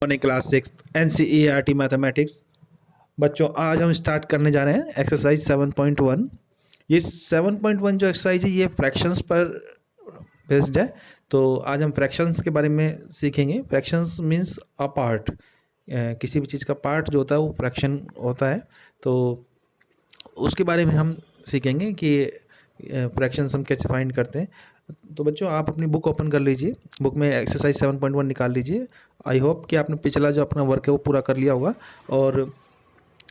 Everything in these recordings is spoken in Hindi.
Morning class 6 NCERT mathematics. बच्चों आज हम स्टार्ट करने जा रहे हैं एक्सरसाइज 7.1। ये 7.1 जो एक्सरसाइज है ये फ्रैक्शंस पर बेस्ड है। तो आज हम फ्रैक्शंस के बारे में सीखेंगे। फ्रैक्शंस मीन्स अ पार्ट, किसी भी चीज़ का पार्ट जो होता है वो फ्रैक्शन होता है। तो उसके बारे में हम सीखेंगे कि फ्रैक्शंस हम कैसे फाइंड करते हैं। तो बच्चों आप अपनी बुक ओपन कर लीजिए, बुक में एक्सरसाइज 7.1 निकाल लीजिए। आई होप कि आपने पिछला जो अपना वर्क है वो पूरा कर लिया होगा। और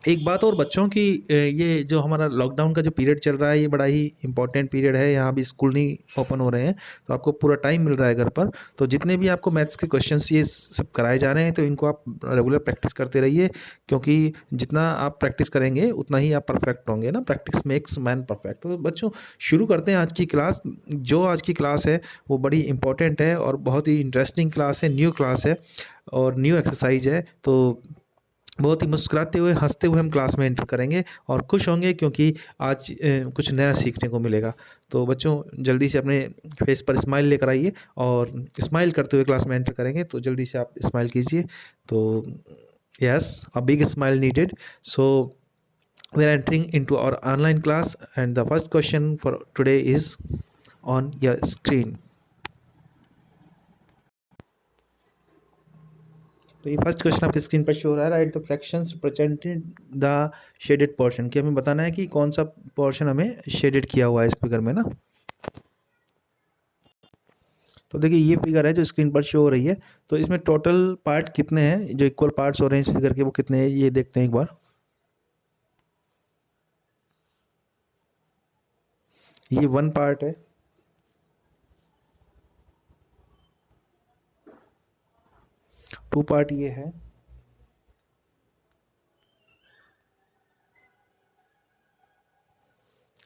एक बात और बच्चों की, ये जो हमारा लॉकडाउन का जो पीरियड चल रहा है ये बड़ा ही इंपॉर्टेंट पीरियड है। यहाँ भी स्कूल नहीं ओपन हो रहे हैं तो आपको पूरा टाइम मिल रहा है घर पर। तो जितने भी आपको मैथ्स के क्वेश्चंस ये सब कराए जा रहे हैं तो इनको आप रेगुलर प्रैक्टिस करते रहिए, क्योंकि जितना आप प्रैक्टिस करेंगे उतना ही आप परफेक्ट होंगे ना। Practice makes man perfect. तो बच्चों शुरू करते हैं आज की क्लास। जो आज की क्लास है वो बड़ी इंपॉर्टेंट है और बहुत ही इंटरेस्टिंग क्लास है, न्यू क्लास है और न्यू एक्सरसाइज है। तो बहुत ही मुस्कुराते हुए हंसते हुए हम क्लास में एंटर करेंगे और खुश होंगे, क्योंकि आज कुछ नया सीखने को मिलेगा। तो बच्चों जल्दी से अपने फेस पर स्माइल लेकर आइए और स्माइल करते हुए क्लास में एंटर करेंगे। तो जल्दी से आप स्माइल कीजिए। तो yes, a big smile needed. So we are entering into our online class and the first question for today is on your screen. तो ये फर्स्ट क्वेश्चन आपकी स्क्रीन पर शो हो रहा है। Write the fractions represented the shaded portion. कि हमें बताना है कि कौन सा पोर्शन हमें शेडेड किया हुआ है इस फिगर में ना। तो देखिए ये फिगर है जो स्क्रीन पर शो हो रही है। तो इसमें टोटल पार्ट कितने हैं, जो इक्वल पार्ट्स हो रहे हैं इस फिगर के, वो कितने हैं ये देखते हैं एक बार। ये 1 पार्ट है, टू पार्ट ये है,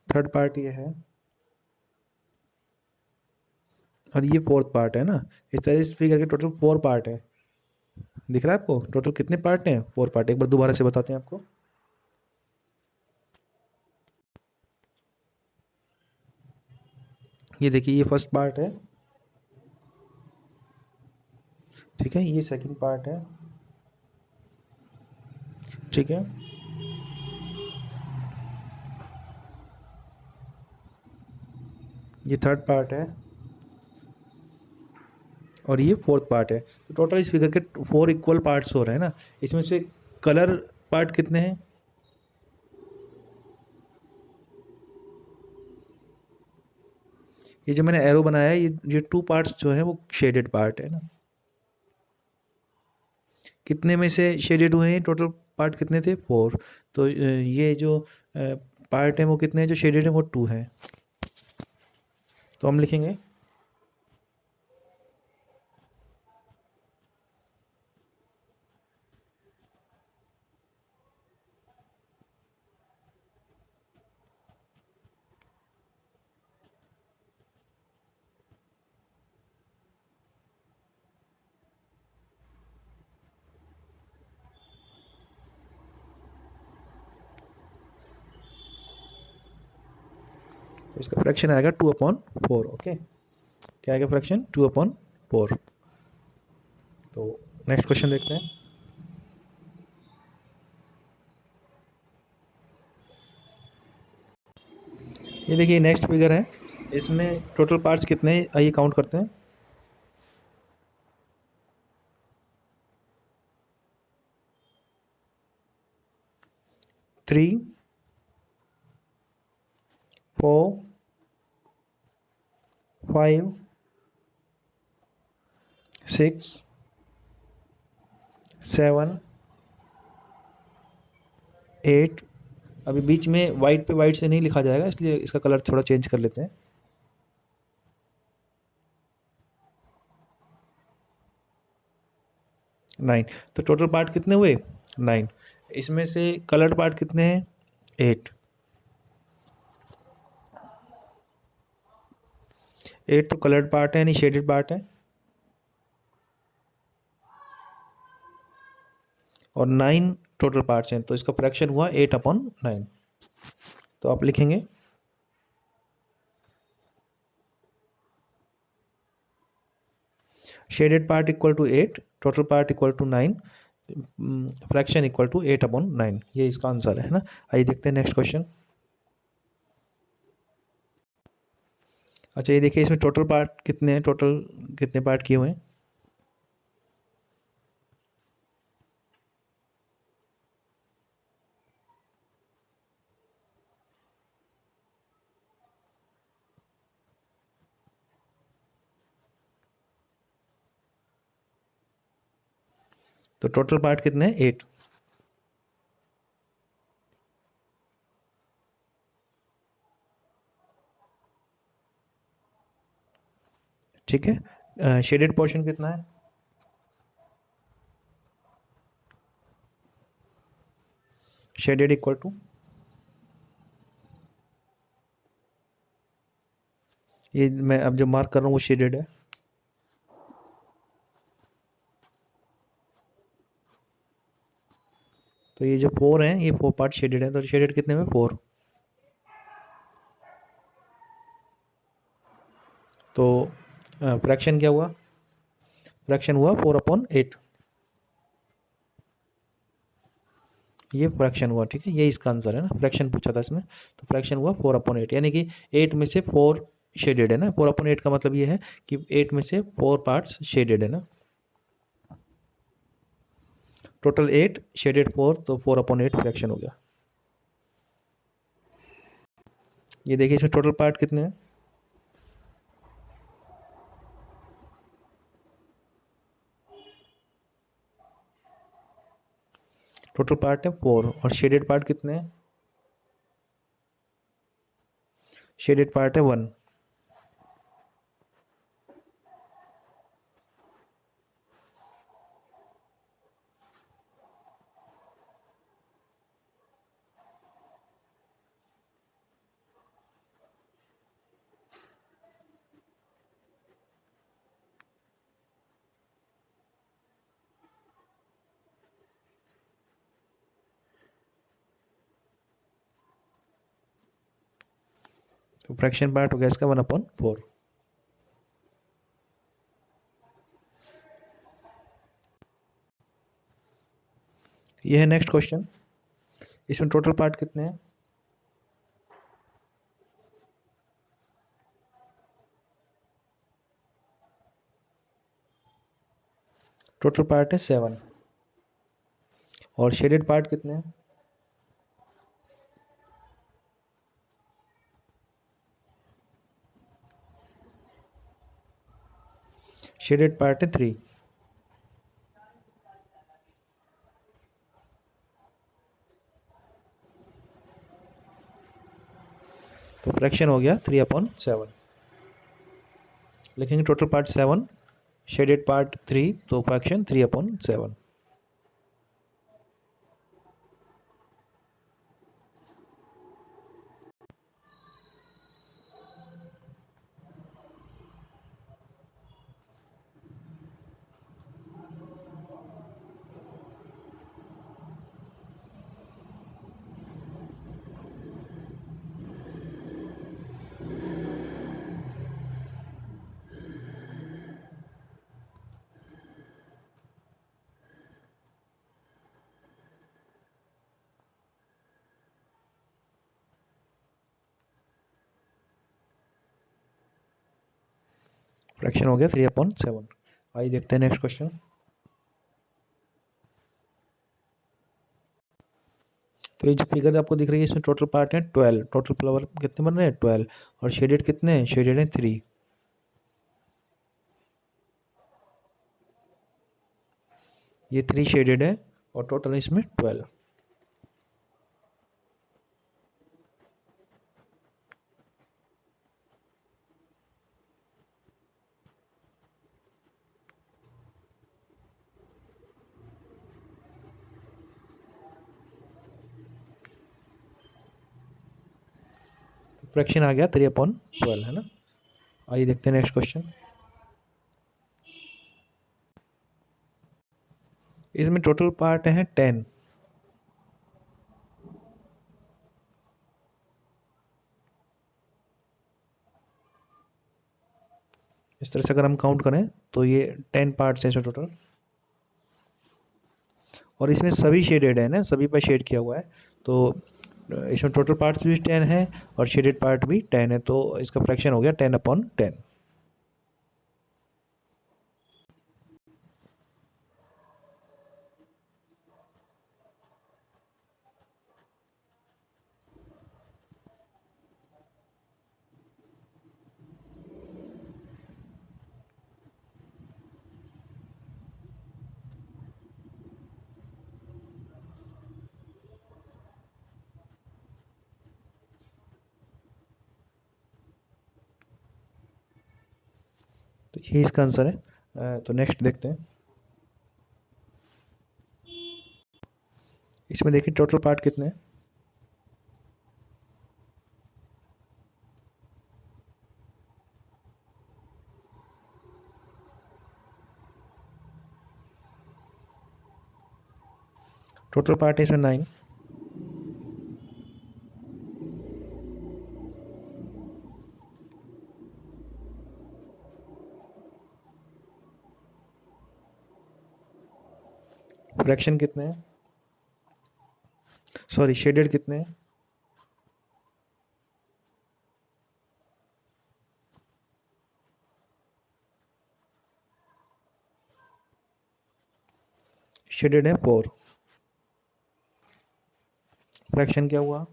थर्ड पार्ट ये है और ये फोर्थ पार्ट है ना। इस तरह इस फिगर के टोटल 4 पार्ट है। दिख रहा है आपको टोटल कितने पार्ट हैं? 4 पार्ट। एक बार दोबारा से बताते हैं आपको। ये देखिए ये फर्स्ट पार्ट है, ठीक है। ये सेकंड पार्ट है, ठीक है। ये थर्ड पार्ट है और ये फोर्थ पार्ट है। तो टोटल इस फिगर के 4 इक्वल पार्ट्स हो रहे हैं ना। इसमें से कलर पार्ट कितने हैं? ये जो मैंने एरो बनाया है ये 2 पार्ट्स जो है वो शेडेड पार्ट है ना। कितने में से शेडेड हुए हैं? टोटल पार्ट कितने थे? 4। तो ये जो पार्ट है वो कितने हैं जो शेडेड है? वो 2 है। तो हम लिखेंगे तो इसका फ्रैक्शन आएगा 2/4। ओके, क्या आएगा फ्रैक्शन? 2/4। तो नेक्स्ट क्वेश्चन देखते हैं। ये देखिए नेक्स्ट फिगर है, इसमें टोटल पार्ट्स कितने हैं आइए काउंट करते हैं। 3, 4, 5, 6, 7, 8। अभी बीच में वाइट पे वाइट से नहीं लिखा जाएगा, इसलिए इसका कलर थोड़ा चेंज कर लेते हैं। 9। तो टोटल पार्ट कितने हुए? 9। इसमें से कलर्ड पार्ट कितने हैं? 8। 8 तो कलर्ड पार्ट है, यानी शेडेड पार्ट है। और 9 टोटल पार्ट्स हैं, तो इसका फ्रैक्शन हुआ 8/9। तो आप लिखेंगे shaded part equal to 8, total part equal to 9, fraction equal to 8/9, ये इसका आंसर है ना। आइए देखते हैं नेक्स्ट क्वेश्चन। अच्छा ये देखिए, इसमें टोटल पार्ट कितने हैं, टोटल कितने पार्ट किए हुए हैं। तो टोटल पार्ट कितने हैं, 8। ठीक है, शेडेड पोर्शन कितना है, शेडेड इक्वल टू, ये मैं अब जो मार्क कर रहा हूँ वो शेडेड है। तो ये जो 4 हैं, ये 4 पार्ट शेडेड है, तो शेडेड कितने में, 4। तो फ्रैक्शन क्या हुआ, फ्रैक्शन हुआ 4/8, ये फ्रैक्शन हुआ। ठीक है, ये इसका आंसर है ना, फ्रैक्शन पूछा था इसमें, तो फ्रैक्शन हुआ 4/8, यानी कि 8 में से 4 शेडेड है ना। 4/8 का मतलब ये है कि 8 में से 4 पार्ट्स शेडेड है ना। टोटल 8, शेडेड 4, तो 4/8 फ्रैक्शन हो गया। ये देखिए, इसमें टोटल पार्ट कितने हैं, टोटल पार्ट है 4, और शेडेड पार्ट कितने हैं, शेडेड पार्ट है 1। तो फ्रैक्शन पार्ट हो गया इसका 1/4। ये है नेक्स्ट क्वेश्चन, इसमें टोटल पार्ट कितने हैं, टोटल पार्ट है 7, और शेडेड पार्ट कितने हैं, शेडेड पार्ट है 3। तो फ्रैक्शन हो गया 3/7, लिखेंगे टोटल पार्ट 7, शेडेड पार्ट 3, तो फ्रैक्शन 3/7। फ्रैक्शन हो गया 3/7। आइए देखते हैं नेक्स्ट क्वेश्चन। तो ये जो फिगर आपको दिख रही है, इसमें टोटल पार्ट है 12, टोटल फ्लावर कितने बन रहे हैं, 12, और शेडेड कितने हैं, शेडेड है 3। ये 3 शेडेड है, और टोटल इसमें 12। फ्रैक्शन आ गया 3/12, है ना। आइए देखते हैं नेक्स्ट क्वेश्चन। इसमें टोटल पार्ट है 10, इस तरह से अगर हम काउंट करें तो ये 10 पार्ट्स हैं इसमें टोटल, और इसमें सभी शेडेड है ना, सभी पर शेड किया हुआ है, तो इसमें टोटल पार्ट्स भी 10 है और शेडेड पार्ट भी 10 है, तो इसका फ्रैक्शन हो गया 10/10। तो ये इसका आंसर है। तो नेक्स्ट देखते हैं। इसमें देखिए टोटल पार्ट कितने हैं। टोटल पार्ट है इसमें 9। फ्रैक्शन कितने हैं, सॉरी शेडेड कितने हैं। शेडेड है 4। फ्रैक्शन क्या हुआ,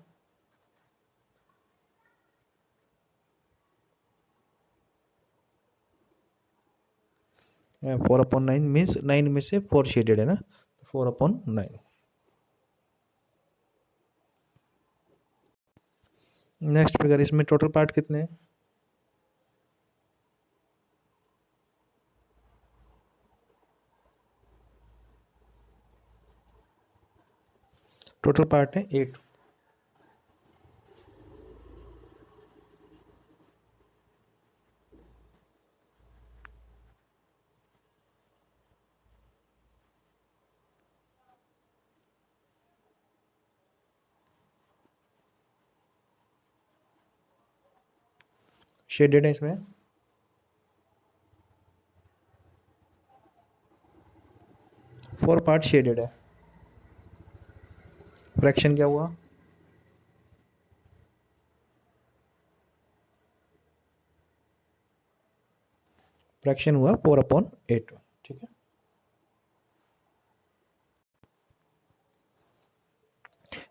4/9 मीन्स 9 में से 4 शेडेड है ना, 4/9। नेक्स्ट फिगर, इसमें टोटल पार्ट कितने हैं। टोटल पार्ट है 8। शेडेड है इसमें 4 पार्ट शेडेड है। फ्रैक्शन क्या हुआ, फ्रैक्शन हुआ 4/8। ठीक है,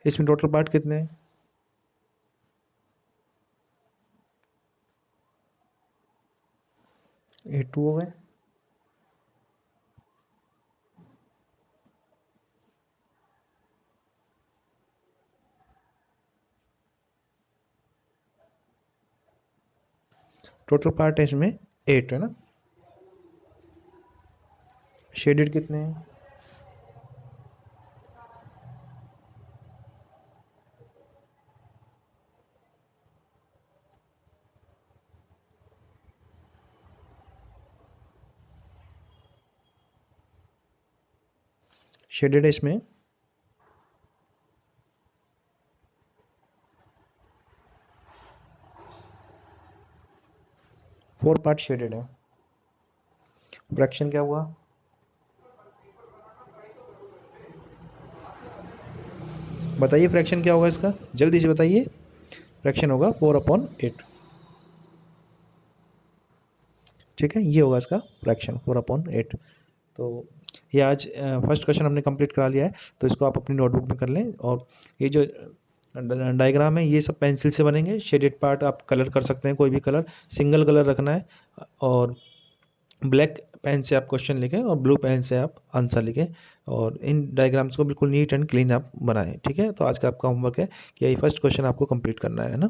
इसमें टोटल पार्ट कितने हैं। ये 2 हो गए। टोटल पार्ट है इसमें 8 है ना। शेडेड कितने हैं, शेडेड है इसमें 4 पार्ट शेडेड है। फ्रैक्शन क्या हुआ, बताइए फ्रैक्शन क्या होगा इसका, जल्दी से बताइए। फ्रैक्शन होगा 4/8। ठीक है, ये होगा इसका फ्रैक्शन 4/8। तो ये आज फर्स्ट क्वेश्चन हमने कंप्लीट करा लिया है, तो इसको आप अपनी नोटबुक में कर लें। और ये जो डायग्राम है ये सब पेंसिल से बनेंगे। शेडेड पार्ट आप कलर कर सकते हैं, कोई भी कलर, सिंगल कलर रखना है, और ब्लैक पेन से आप क्वेश्चन लिखें और ब्लू पेन से आप आंसर लिखें, और इन डायग्राम्स को बिल्कुल नीट एंड क्लीन आप बनाएं। ठीक है, तो आज का आपका होमवर्क है कि यही फर्स्ट क्वेश्चन आपको कंप्लीट करना है ना।